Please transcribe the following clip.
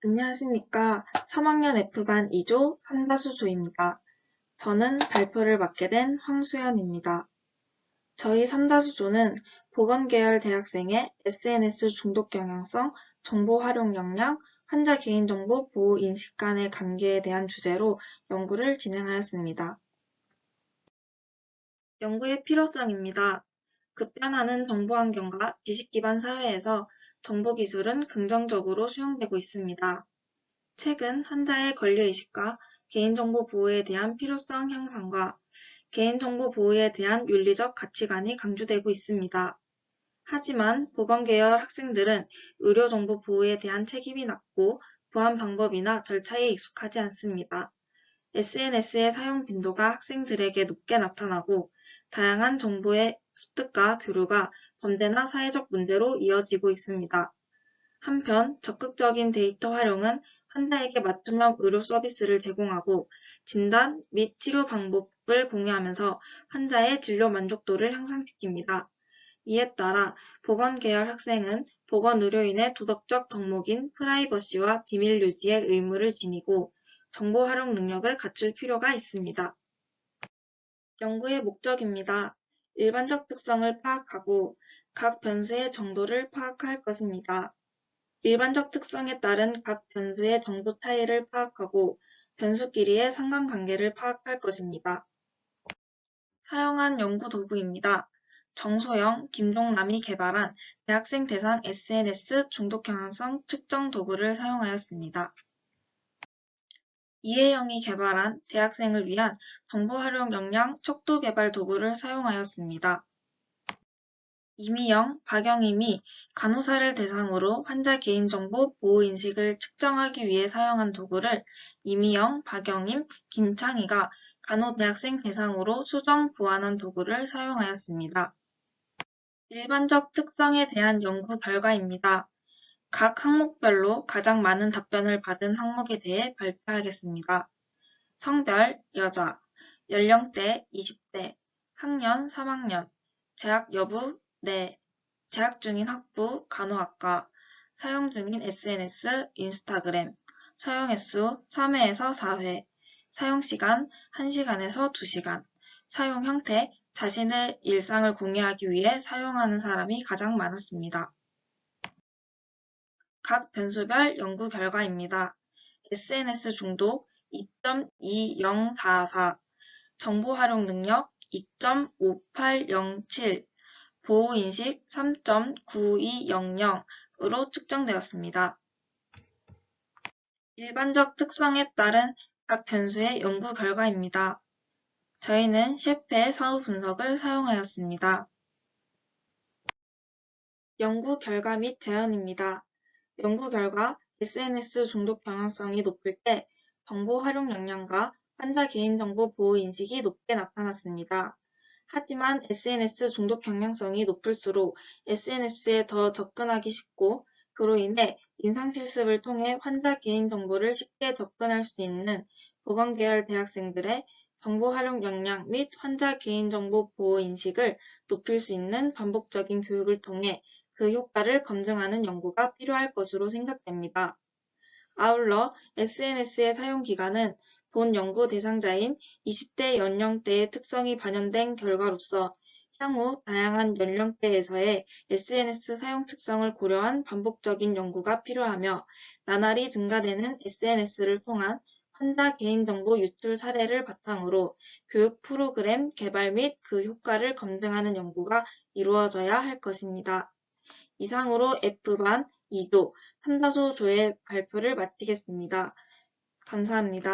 안녕하십니까. 3학년 F반 2조 삼다수조입니다. 저는 발표를 맡게 된 황수연입니다. 저희 삼다수조는 보건계열 대학생의 SNS 중독 경향성, 정보 활용 역량, 환자 개인정보 보호 인식 간의 관계에 대한 주제로 연구를 진행하였습니다. 연구의 필요성입니다. 급변하는 정보환경과 지식기반 사회에서 정보기술은 긍정적으로 수용되고 있습니다. 최근 환자의 권리의식과 개인정보 보호에 대한 필요성 향상과 개인정보 보호에 대한 윤리적 가치관이 강조되고 있습니다. 하지만 보건계열 학생들은 의료정보 보호에 대한 책임이 낮고 보안 방법이나 절차에 익숙하지 않습니다. SNS의 사용 빈도가 학생들에게 높게 나타나고 다양한 정보의 습득과 교류가 범죄나 사회적 문제로 이어지고 있습니다. 한편 적극적인 데이터 활용은 환자에게 맞춤형 의료 서비스를 제공하고 진단 및 치료 방법을 공유하면서 환자의 진료 만족도를 향상시킵니다. 이에 따라 보건계열 학생은 보건의료인의 도덕적 덕목인 프라이버시와 비밀 유지의 의무를 지니고 정보 활용 능력을 갖출 필요가 있습니다. 연구의 목적입니다. 일반적 특성을 파악하고 각 변수의 정도를 파악할 것입니다. 일반적 특성에 따른 각 변수의 정도 차이를 파악하고 변수끼리의 상관관계를 파악할 것입니다. 사용한 연구 도구입니다. 정소영, 김종남이 개발한 대학생 대상 SNS 중독 경향성 측정 도구를 사용하였습니다. 이혜영이 개발한 대학생을 위한 정보 활용 역량 척도 개발 도구를 사용하였습니다. 이미영, 박영임이 간호사를 대상으로 환자 개인정보 보호 인식을 측정하기 위해 사용한 도구를 이미영, 박영임, 김창희가 간호대학생 대상으로 수정 보완한 도구를 사용하였습니다. 일반적 특성에 대한 연구 결과입니다. 각 항목별로 가장 많은 답변을 받은 항목에 대해 발표하겠습니다. 성별, 여자, 연령대 20대, 학년 3학년, 재학 여부, 네, 재학 중인 학부, 간호학과, 사용 중인 SNS, 인스타그램, 사용 횟수 3회에서 4회, 사용 시간 1시간에서 2시간, 사용 형태, 자신의 일상을 공유하기 위해 사용하는 사람이 가장 많았습니다. 각 변수별 연구 결과입니다. SNS 중독 2.2044, 정보 활용 능력 2.5807, 보호인식 3.9200으로 측정되었습니다. 일반적 특성에 따른 각 변수의 연구 결과입니다. 저희는 셰프의 사후 분석을 사용하였습니다. 연구 결과 및 제안입니다. 연구 결과 SNS 중독 경향성이 높을 때 정보 활용 역량과 환자 개인정보 보호 인식이 높게 나타났습니다. 하지만 SNS 중독 경향성이 높을수록 SNS에 더 접근하기 쉽고 그로 인해 임상실습을 통해 환자 개인정보를 쉽게 접근할 수 있는 보건계열 대학생들의 정보 활용 역량 및 환자 개인정보 보호 인식을 높일 수 있는 반복적인 교육을 통해 그 효과를 검증하는 연구가 필요할 것으로 생각됩니다. 아울러 SNS의 사용 기간은 본 연구 대상자인 20대 연령대의 특성이 반영된 결과로서 향후 다양한 연령대에서의 SNS 사용 특성을 고려한 반복적인 연구가 필요하며 나날이 증가되는 SNS를 통한 환자 개인정보 유출 사례를 바탕으로 교육 프로그램 개발 및 그 효과를 검증하는 연구가 이루어져야 할 것입니다. 이상으로 F반 2조 삼다수조의 발표를 마치겠습니다. 감사합니다.